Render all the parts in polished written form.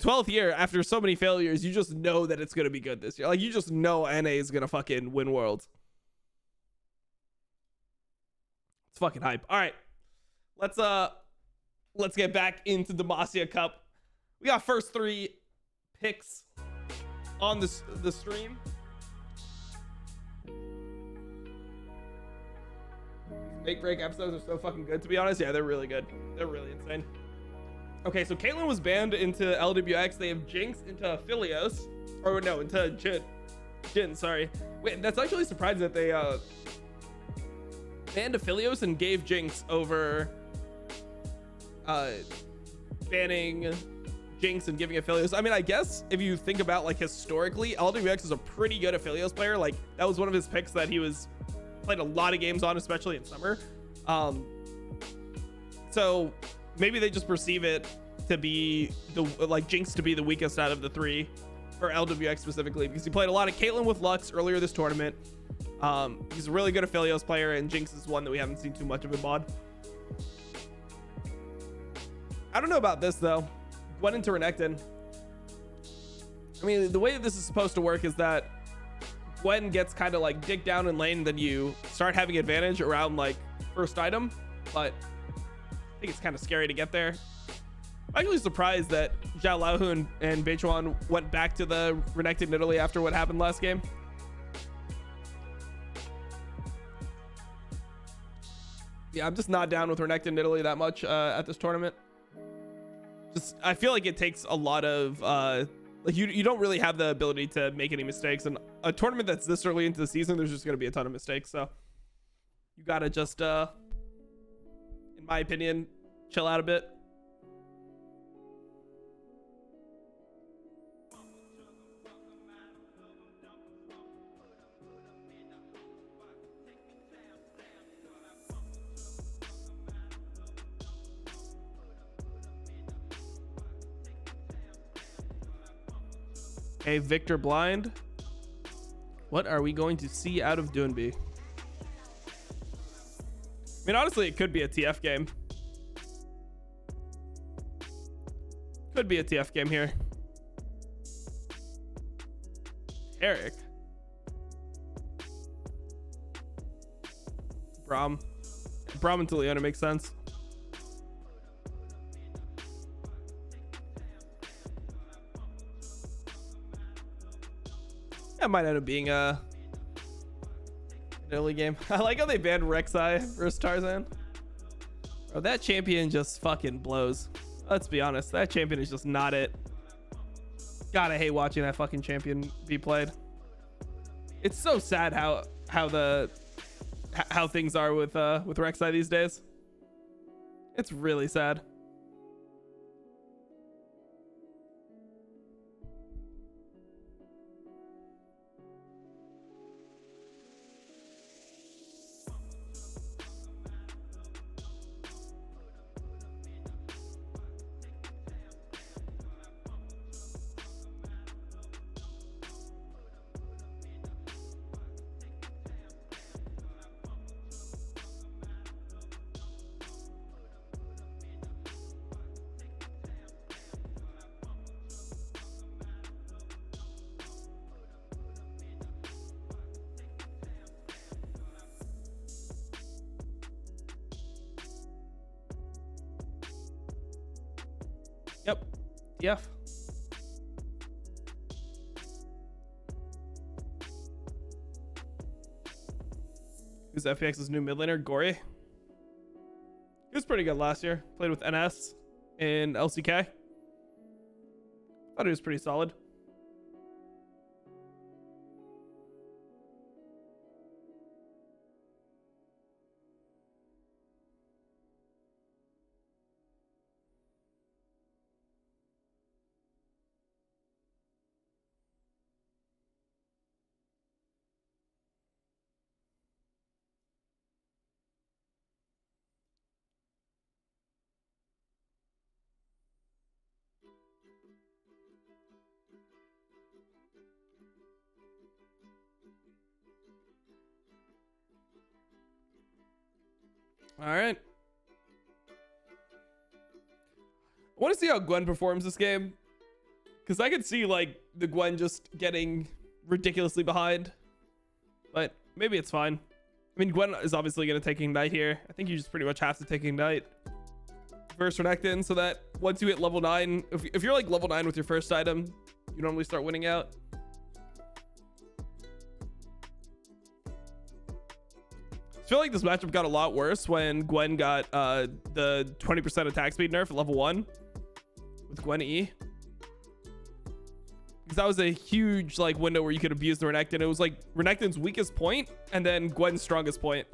12th year after so many failures, you just know that it's gonna be good this year. Like, you just know NA is gonna fucking win Worlds. It's fucking hype. All right, let's get back into the Demacia Cup. We got first 3 picks on the stream. Make break episodes are so fucking good, to be honest. Yeah, they're really good. They're really insane. Okay, so Caitlyn was banned into LWX. They have Jinx into Philios, or no, into Jin. Sorry. Wait, that's actually surprising that they banned Philios and gave Jinx over banning Jinx and giving Philios. I mean, I guess if you think about, like, historically, LWX is a pretty good Philios player. Like, that was one of his picks that he was played a lot of games on, especially in summer. So maybe they just perceive it to be Jinx to be the weakest out of the 3 for LWX specifically, because he played a lot of Caitlyn with Lux earlier this tournament. He's a really good Philios player, and Jinx is one that we haven't seen too much of in mod. I don't know about this though. Gwen into Renekton. I mean, the way that this is supposed to work is that Gwen gets kind of like digged down in lane, and then you start having advantage around like first item, but I think it's kind of scary to get there. I'm actually surprised that Zhao Laohu and Beichuan went back to the Renekton Nidalee after what happened last game. Yeah, I'm just not down with Renekton Nidalee that much at this tournament. Just, I feel like it takes a lot of like you don't really have the ability to make any mistakes, and a tournament that's this early into the season, there's just going to be a ton of mistakes. So you gotta just in my opinion, chill out a bit. Okay, Victor blind. What are we going to see out of Doonby? I mean, honestly, it could be a TF game. Could be a TF game here. Eric. Braum into Leona makes sense. That might end up being an early game. I like how they banned Rek'Sai versus Tarzan. Bro, that champion just fucking blows. Let's be honest, that champion is just not it. God, I hate watching that fucking champion be played. It's so sad how things are with Rek'Sai these days. It's really sad. Yep. Yep. Who's FPX's new mid laner? Gory. He was pretty good last year. Played with NS in LCK. Thought he was pretty solid. All right. I want to see how Gwen performs this game. Because I could see like the Gwen just getting ridiculously behind, but maybe it's fine. I mean, Gwen is obviously going to take Ignite here. I think you just pretty much have to take Ignite first Renekton, so that once you hit level 9, if you're like level 9 with your first item, you normally start winning out. I feel like this matchup got a lot worse when Gwen got the 20% attack speed nerf at level 1 with Gwen E. Because that was a huge like window where you could abuse the Renekton. It was like Renekton's weakest point, and then Gwen's strongest point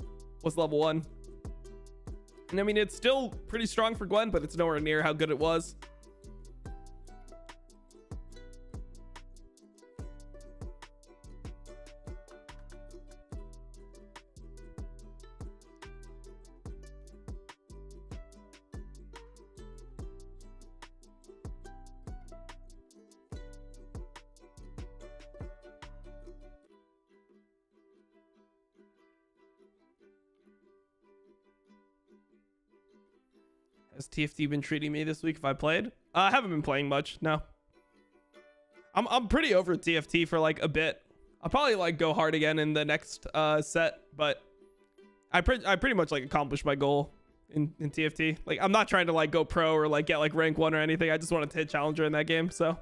was level 1. And I mean, it's still pretty strong for Gwen, but it's nowhere near how good it was. Has TFT been treating me this week if I played? I haven't been playing much, no. I'm pretty over TFT for like a bit. I'll probably like go hard again in the next set, but I pretty much like accomplished my goal in TFT. Like, I'm not trying to like go pro or like get like rank 1 or anything. I just wanted to hit challenger in that game, so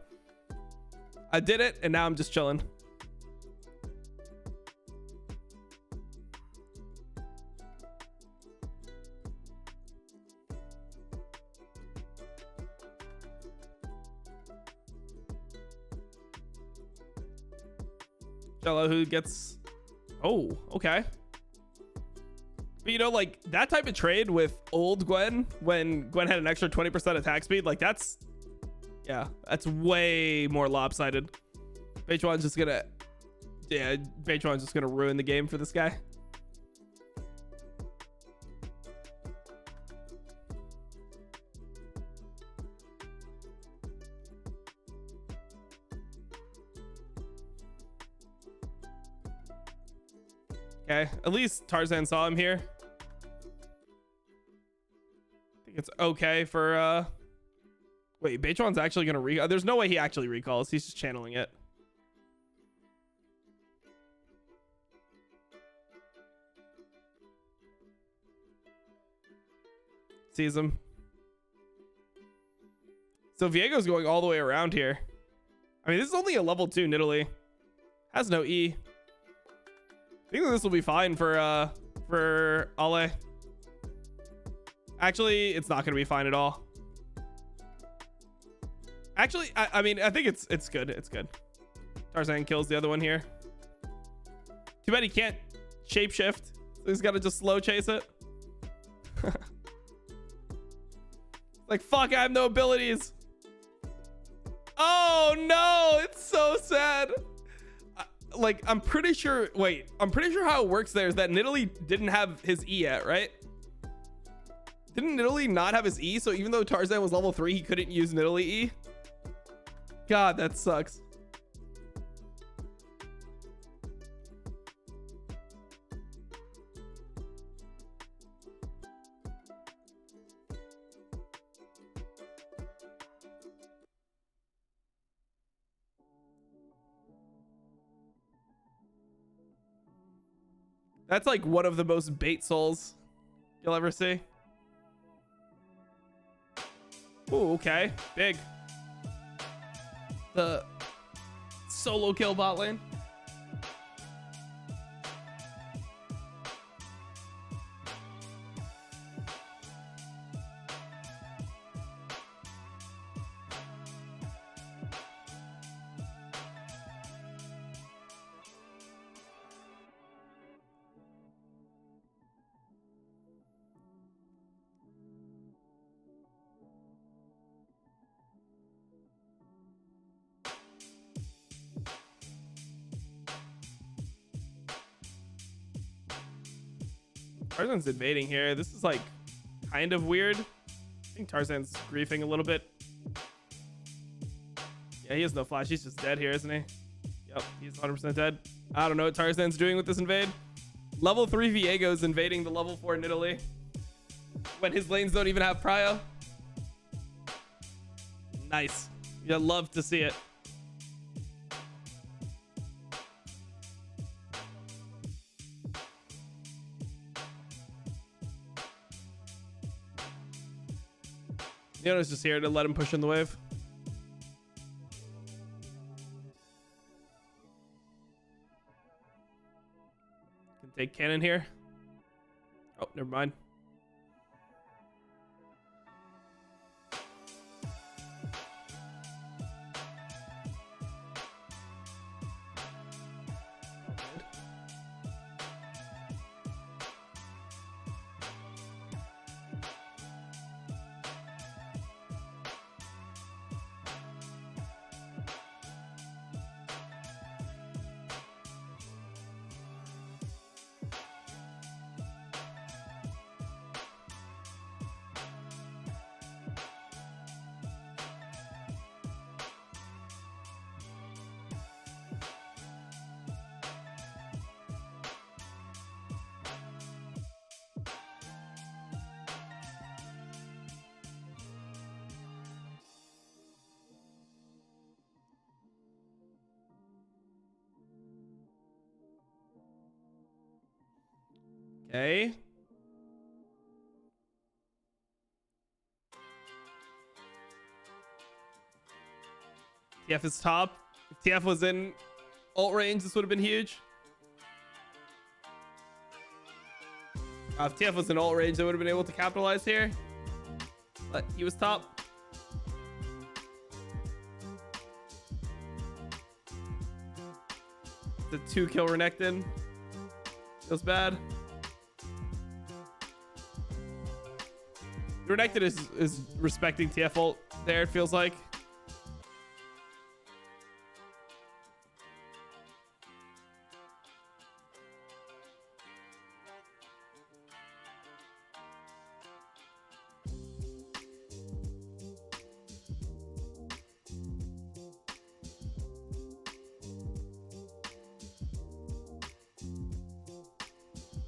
I did it, and now I'm just chilling. Jello, who gets... Oh, okay. But you know, like, that type of trade with old Gwen, when Gwen had an extra 20% attack speed, like, that's... Yeah, that's way more lopsided. Beichuan's just gonna... Yeah, Beichuan's just gonna ruin the game for this guy. Okay, at least Tarzan saw him here. I think it's okay for wait, Beichuan's actually gonna recall. There's no way he actually recalls. He's just channeling it. Sees him. So Viego's going all the way around here. I mean, this is only a level 2 Nidalee. Has no E. I think this will be fine for Ale. Actually, it's not gonna be fine at all. Actually, I mean, I think it's good. It's good. Tarzan kills the other one here. Too bad he can't shapeshift. So he's got to just slow chase it. Like, fuck, I have no abilities. Oh no, it's so sad. Like, I'm pretty sure, wait, I'm pretty sure how it works there is that Nidalee didn't have his E yet, right? Didn't Nidalee not have his E? So even though Tarzan was level 3, he couldn't use Nidalee E? God, that sucks. That's like one of the most bait souls you'll ever see. Ooh, okay. Big. The solo kill bot lane. Tarzan's invading here. This is like kind of weird. I think Tarzan's griefing a little bit. Yeah, he has no flash. He's just dead here, isn't he? Yep, he's 100% dead. I don't know what Tarzan's doing with this invade. Level 3 Viego's invading the level 4 Nidalee when his lanes don't even have prio. Nice. You'd love to see it. Neona's just here to let him push in the wave. Can take cannon here. Oh, never mind. Okay. TF is top. If TF was in ult range, this would have been huge. If TF was in ult range, they would have been able to capitalize here. But he was top. The 2-kill Renekton. Feels bad. Renekton is respecting TF ult there, it feels like.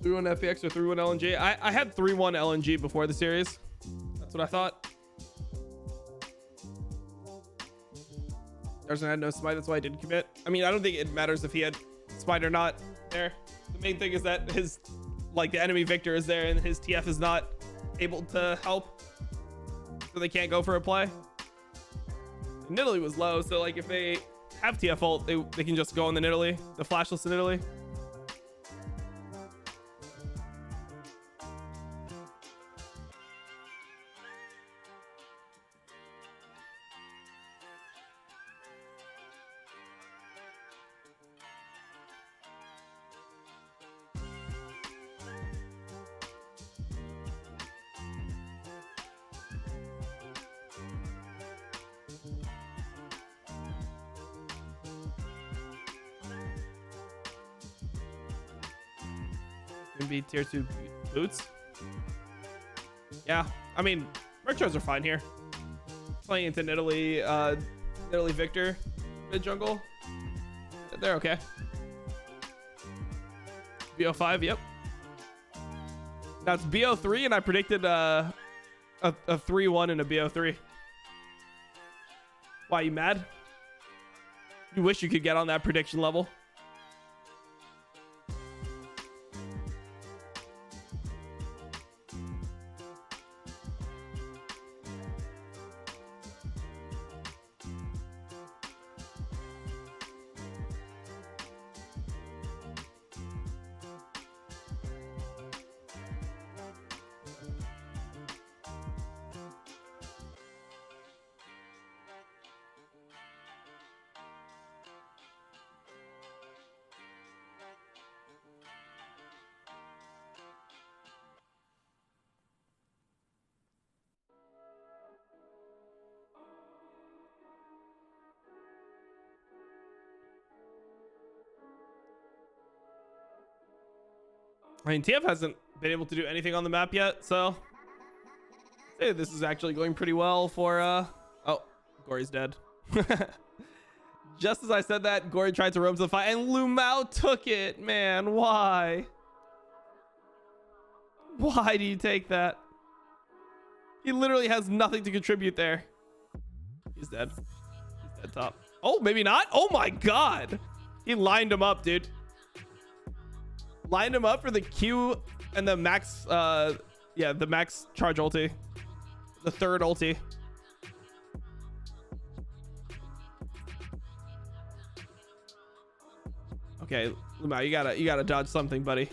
Three-1 FPX or 3-1 LNG. I had 3-1 LNG before the series. That's what I thought. Darson had no smite, that's why I didn't commit. I mean, I don't think it matters if he had smite or not there. The main thing is that his, like, the enemy Victor is there and his TF is not able to help. So they can't go for a play. Nidalee was low, so like if they have TF ult, they can just go on the Nidalee, the flashless Nidalee. Gonna be tier 2 boots. Yeah, I mean, retros are fine here. Playing into Nidalee, Nidalee Victor mid jungle. They're okay. BO5, yep. Now it's BO3, and I predicted a 3-1 and a BO3. Why, you mad? You wish you could get on that prediction level. I mean, TF hasn't been able to do anything on the map yet, so hey, this is actually going pretty well for oh, Gory's dead. Just as I said that, Gory tried to roam to the fight and Lumao took it. Man, why? Why do you take that? He literally has nothing to contribute there. He's dead. He's dead top. Oh, maybe not. Oh my god, he lined him up, dude. Lined him up for the Q and the max, yeah, the max charge ulti. The third ulti. Okay, Lumao, you gotta dodge something, buddy.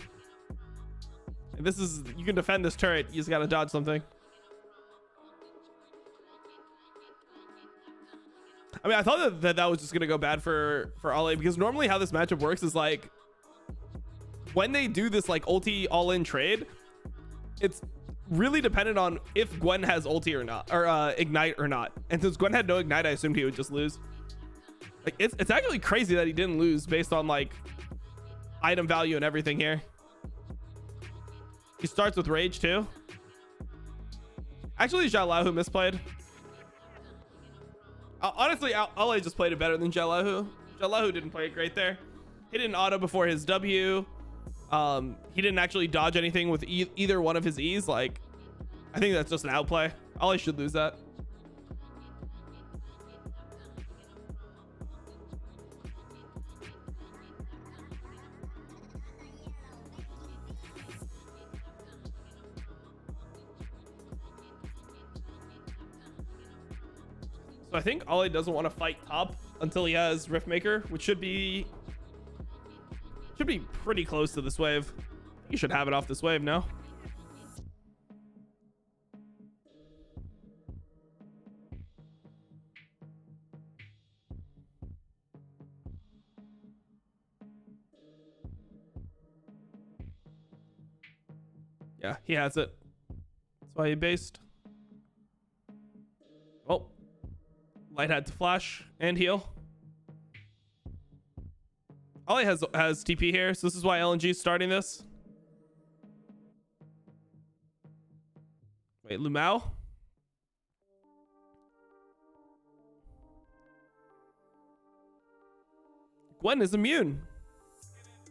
This is, you can defend this turret, you just gotta dodge something. I mean, I thought that was just gonna go bad for Ale, because normally how this matchup works is like when they do this like ulti all-in trade, it's really dependent on if Gwen has ulti or not, or ignite or not. And since Gwen had no ignite, I assumed he would just lose. Like it's actually crazy that he didn't lose based on like item value and everything here. He starts with rage too. Actually, Xiaolahu misplayed. Honestly, Ale just played it better than Xiaolahu. Xiaolahu didn't play it great there. He didn't auto before his W. He didn't actually dodge anything with either one of his E's. Like, I think that's just an outplay. Ale should lose that. So I think Ale doesn't want to fight top until he has Riftmaker, which should be pretty close to this wave. You should have it off this wave now. Yeah, he has it. That's why he based. Oh, Light had to flash and heal. Ale has TP here, so this is why LNG is starting this. Wait, Lumao? Gwen is immune.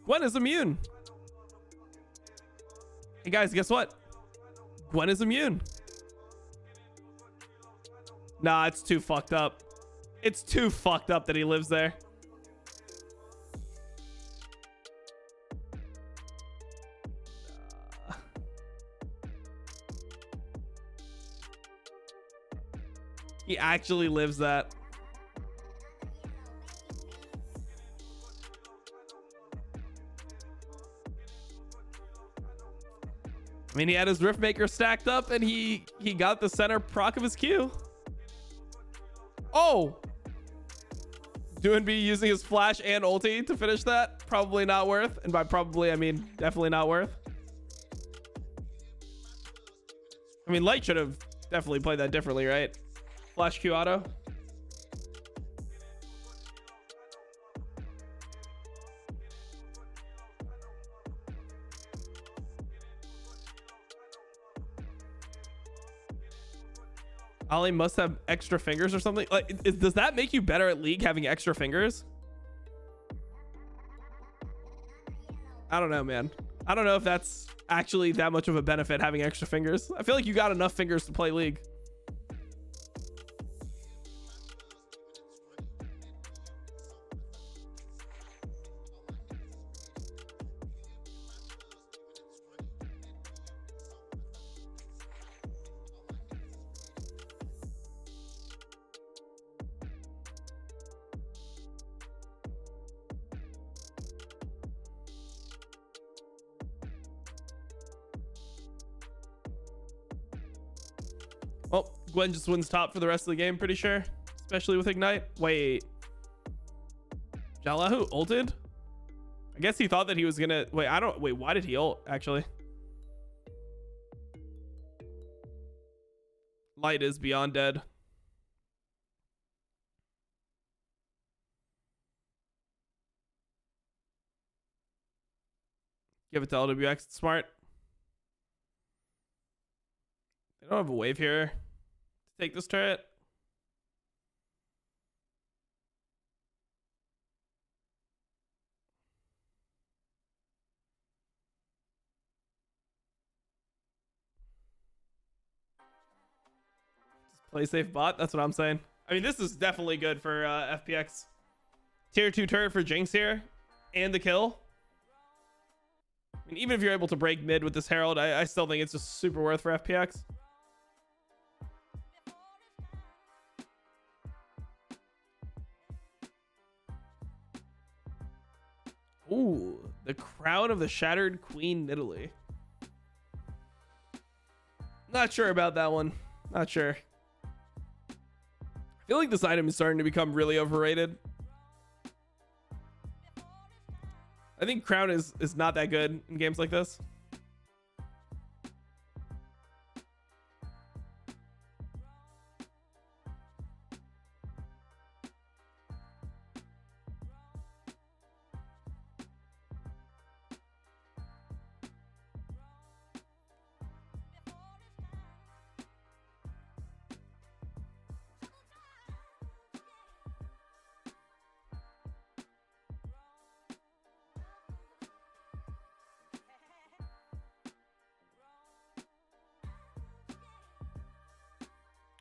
Gwen is immune. Hey guys, guess what? Gwen is immune. Nah, it's too fucked up. It's too fucked up that he lives there. He actually lives that. I mean, he had his Riftmaker stacked up and he got the center proc of his Q. Oh! Doing B using his flash and ulti to finish that. Probably not worth. And by probably, I mean definitely not worth. I mean, Light should have definitely played that differently, right? Flash Q auto. Ali must have extra fingers or something. Like, does that make you better at League having extra fingers? I don't know, man. I don't know if that's actually that much of a benefit having extra fingers. I feel like you got enough fingers to play League. Well, Gwen just wins top for the rest of the game, pretty sure. Especially with Ignite. Wait. Xiaolahu ulted? I guess he thought that he was gonna... Wait, why did he ult, actually? Light is beyond dead. Give it to LWX. It's smart. They don't have a wave here to take this turret. Just play safe bot. That's what I'm saying. I mean, this is definitely good for FPX. Tier 2 turret for Jinx here and the kill. I mean, even if you're able to break mid with this Herald, I still think it's just super worth for FPX. Ooh, the crown of the shattered queen Nidalee. Not sure about that one. Not sure. I feel like this item is starting to become really overrated. I think crown is not that good in games like this.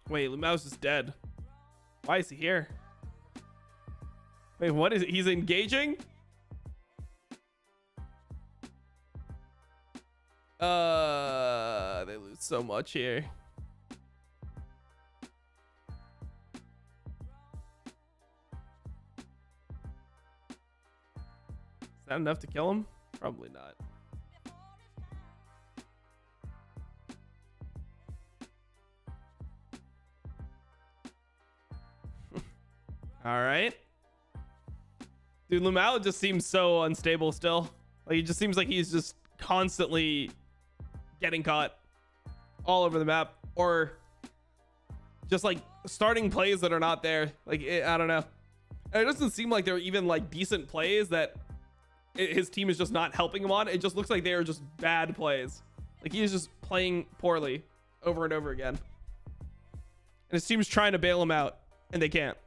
Wait, Mouse is dead. Why is he here? Wait, what is it? He's engaging? They lose so much here. Is that enough to kill him? Probably not. All right. Dude, Lumao just seems so unstable still. Like, it just seems like he's just constantly getting caught all over the map, or just like starting plays that are not there. Like, I don't know. And it doesn't seem like they're even like decent plays that his team is just not helping him on. It just looks like they are just bad plays. Like, he is just playing poorly over and over again. And his team's trying to bail him out, and they can't.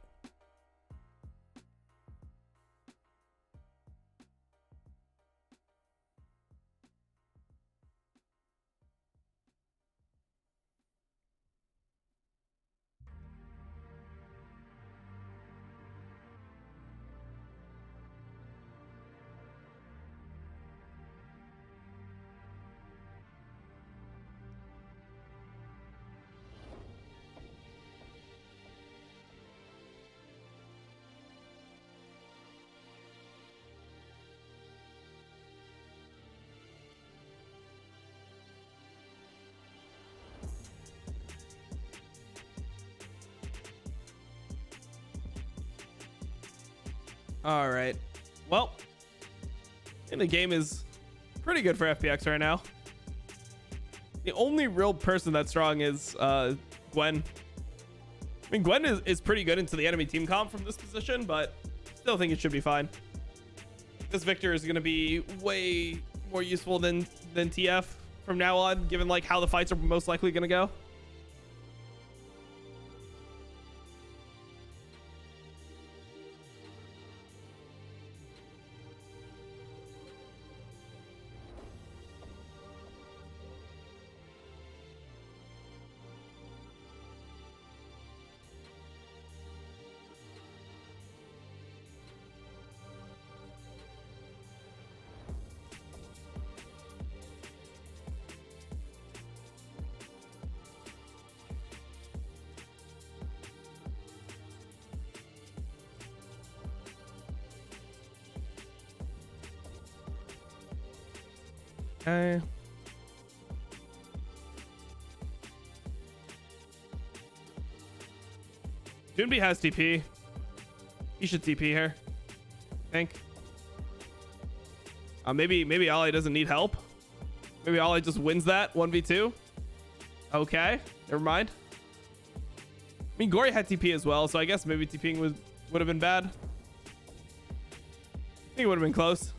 All right. Well, I think the game is pretty good for FPX right now. The only real person that's strong is Gwen. I mean, Gwen is pretty good into the enemy team comp from this position, but still think it should be fine. This Victor is going to be way more useful than TF from now on, given like how the fights are most likely going to go. Okay. Junbi has TP. He should TP here, I think. Maybe Ally doesn't need help. Maybe Ally just wins that 1v2. Okay, never mind. I mean, Gory had TP as well, so I guess maybe TPing would have been bad. I think it would have been close.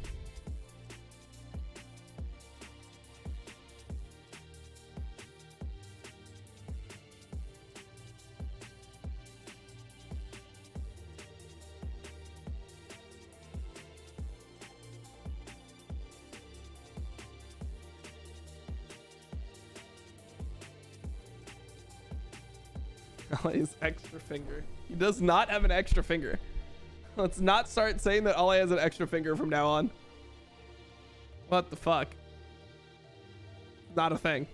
His extra finger. He does not have an extra finger. Let's not start saying that Ollie has an extra finger from now on. What the fuck? Not a thing.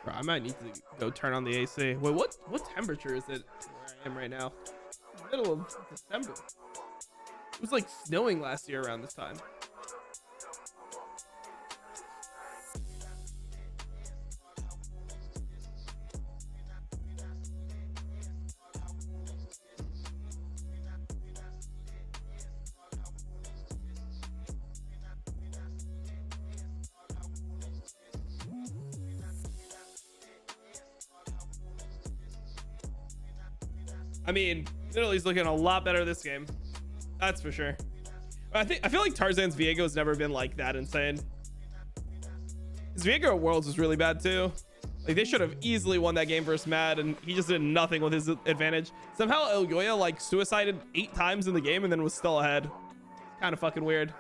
Bro, I might need to go turn on the AC. Wait, what temperature is it where I am right now? Middle of December. It was like snowing last year around this time. I mean, Italy's looking a lot better this game. That's for sure. I feel like Tarzan's Viego has never been like that insane. His Viego at Worlds was really bad too. Like they should have easily won that game versus Mad, and he just did nothing with his advantage. Somehow El Goya like suicided 8 times in the game and then was still ahead. Kind of fucking weird.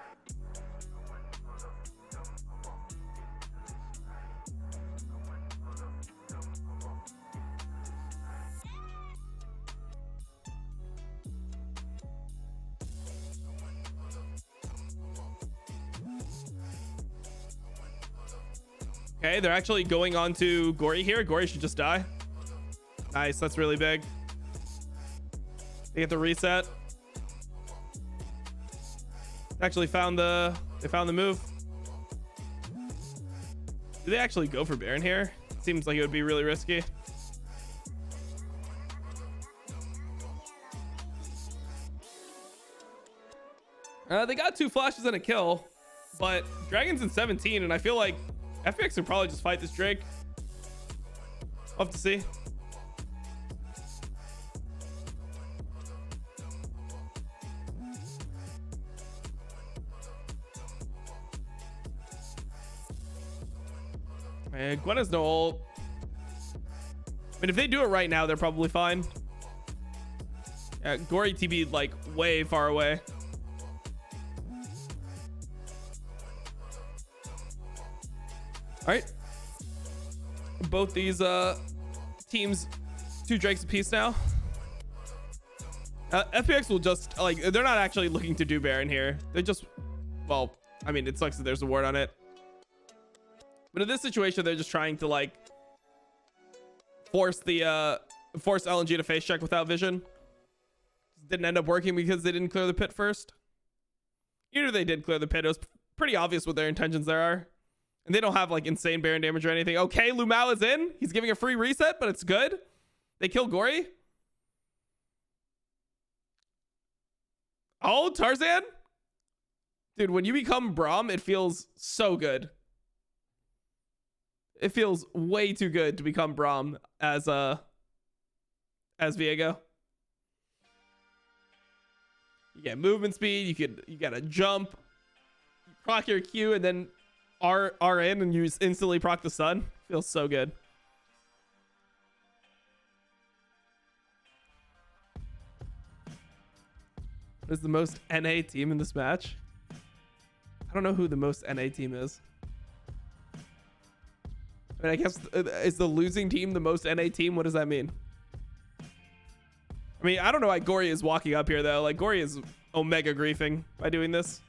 Okay, they're actually going on to Gory here. Gory should just die. Nice, that's really big. They get the reset. Actually found the move. Do they actually go for Baron here? Seems like it would be really risky. They got 2 flashes and a kill, but Dragon's in 17, and I feel like FPX would probably just fight this Drake. We'll have to see. Man, Gwen has no ult. I mean, if they do it right now, they're probably fine. Yeah, Gory TB'd like way far away. All right, both these teams 2 Drakes apiece now. FPX will just like, they're not actually looking to do Baron here. They just, well, I mean, it sucks that there's a ward on it, but in this situation they're just trying to like force LNG to face check without vision. Didn't end up working because they didn't clear the pit first. Either they did clear the pit. It was pretty obvious what their intentions there are. And they don't have like insane Baron damage or anything. Okay, Lumao is in. He's giving a free reset, but it's good. They kill Gory. Oh, Tarzan. Dude, when you become Braum, it feels so good. It feels way too good to become Braum as Viego. You get movement speed, you got a jump, you proc your Q, and then R in, and you instantly proc the stun. Feels so good. What is the most NA team in this match? I don't know who the most NA team is. I mean, I guess is the losing team the most NA team? What does that mean? I mean, I don't know why Gory is walking up here though. Like Gory is omega griefing by doing this.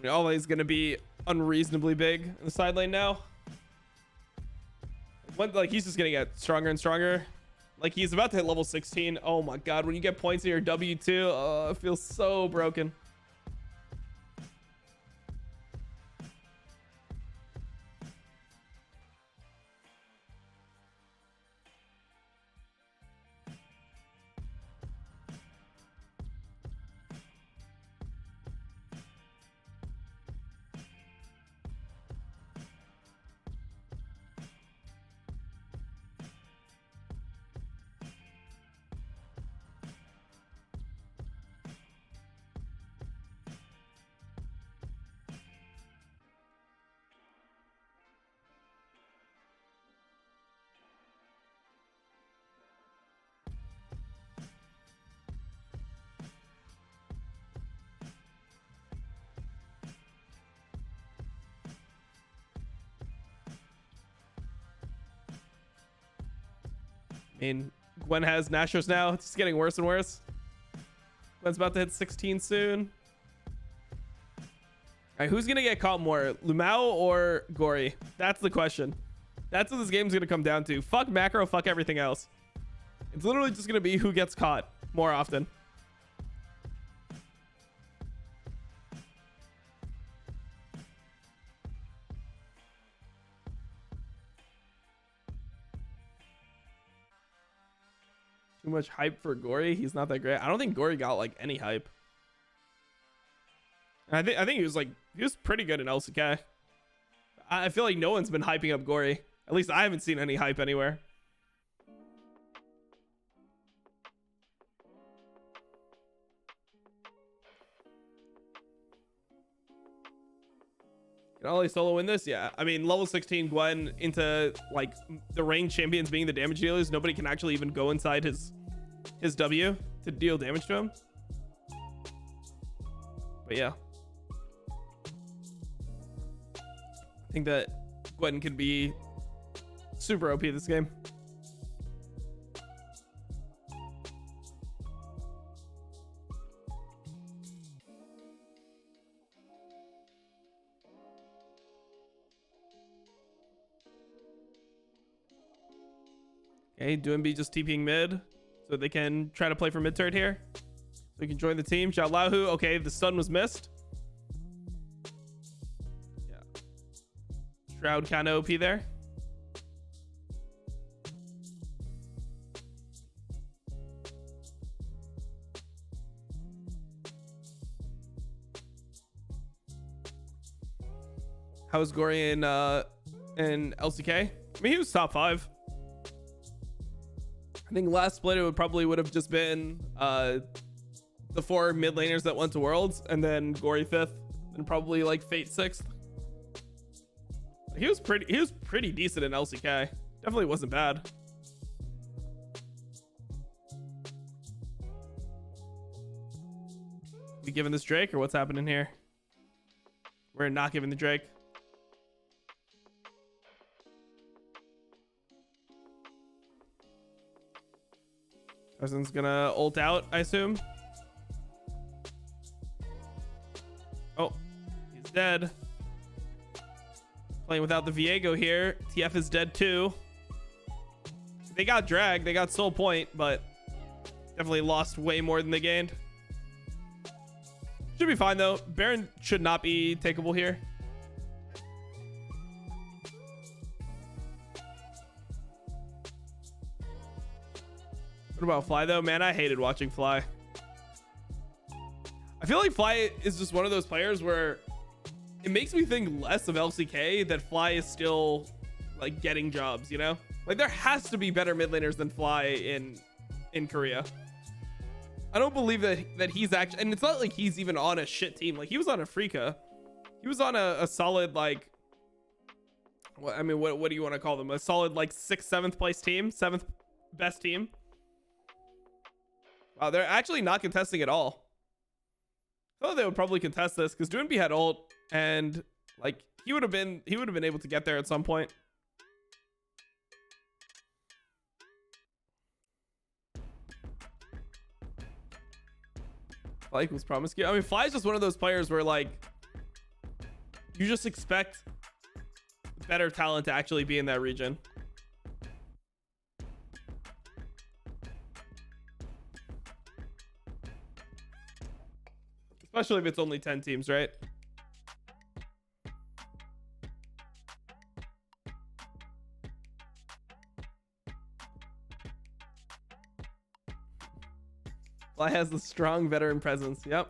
Always going to be unreasonably big in the side lane now. Like he's just going to get stronger and stronger. Like he's about to hit level 16. Oh my god, when you get points in your W2, oh, it feels so broken. I mean, Gwen has Nashos now. It's just getting worse and worse. Gwen's about to hit 16 soon. All right, who's gonna get caught more, Lumao or Gory? That's the question. That's what this game's gonna come down to. Fuck macro, fuck everything else. It's literally just gonna be who gets caught more often. Too much hype for Gory. He's not that great. I don't think Gory got like any hype. I think he was pretty good in LCK. I feel like no one's been hyping up Gory. At least I haven't seen any hype anywhere. Can Ollie solo win this? Yeah. I mean, level 16 Gwen into like the ranked champions being the damage dealers. Nobody can actually even go inside his W to deal damage to him. But yeah. I think that Gwen could be super OP this game. Okay, Doinb just TPing mid so they can try to play for mid turret here. So we can join the team. Xiao Lahu. Okay, the stun was missed. Yeah. Shroud kind of OP there. How was Gory in LCK? I mean, he was top 5. I think last split it would have just been the 4 mid laners that went to Worlds, and then Gory 5th, and probably like Fate 6th. He was pretty decent in LCK. Definitely wasn't bad. We giving this Drake, or what's happening here? We're not giving the Drake. Person's gonna ult out, I assume. Oh, he's dead. Playing without the Viego here. TF is dead too. They got dragged. They got soul point, but definitely lost way more than they gained. Should be fine though. Baron should not be takeable here. What about Fly though? Man, I hated watching Fly. I feel like Fly is just one of those players where it makes me think less of LCK, that Fly is still like getting jobs, you know? Like there has to be better mid laners than Fly in Korea. I don't believe that he's actually, and it's not like he's even on a shit team. Like he was on a Freaka. He was on a solid, like, what do you want to call them? A solid like 6th, 7th place team, 7th best team. Wow, they're actually not contesting at all. I thought they would probably contest this because Doinb had ult, and like he would have been able to get there at some point. Fly equals promiscuous. I mean, Fly is just one of those players where like you just expect better talent to actually be in that region. Especially if it's only 10 teams, right? Fly has the strong veteran presence. Yep.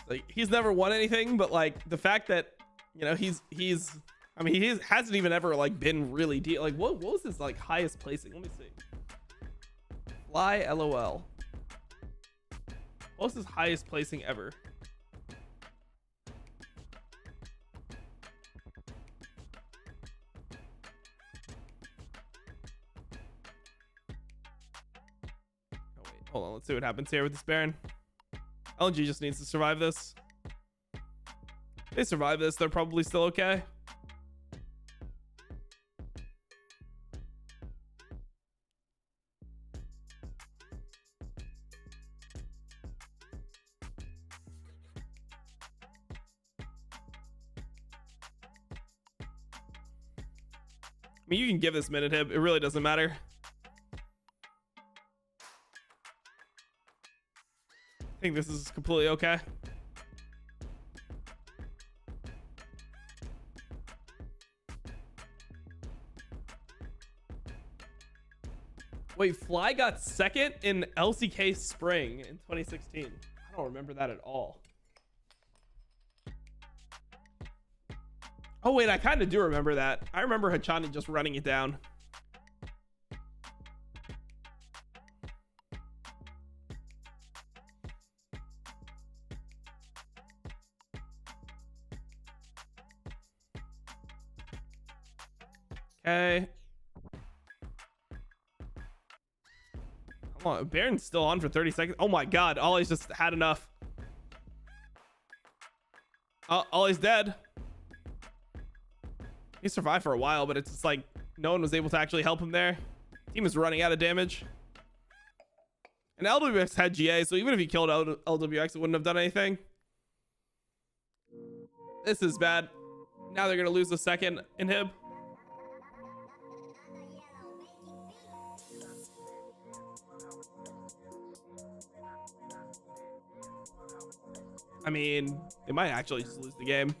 Like he's never won anything, but like the fact that, you know, he hasn't even ever like been really deep. Like what was his like highest placing? Let me see. Fly LOL. What was his highest placing ever? Oh wait, hold on. Let's see what happens here with this Baron. LNG just needs to survive this. If they survive this, they're probably still okay. mean, you can give this minute hib. It really doesn't matter. I think this is completely okay. Wait, Fly got second in LCK Spring in 2016. I don't remember that at all. Oh, wait, I kind of do remember that. I remember Hachani just running it down. Okay. Come on, Baron's still on for 30 seconds. Oh my god, Ollie's just had enough. Ollie's dead. He survived for a while, but it's just like no one was able to actually help him there. Team is running out of damage. And LWX had GA, so even if he killed LWX, it wouldn't have done anything. This is bad. Now they're gonna lose the second inhib. I mean, they might actually just lose the game.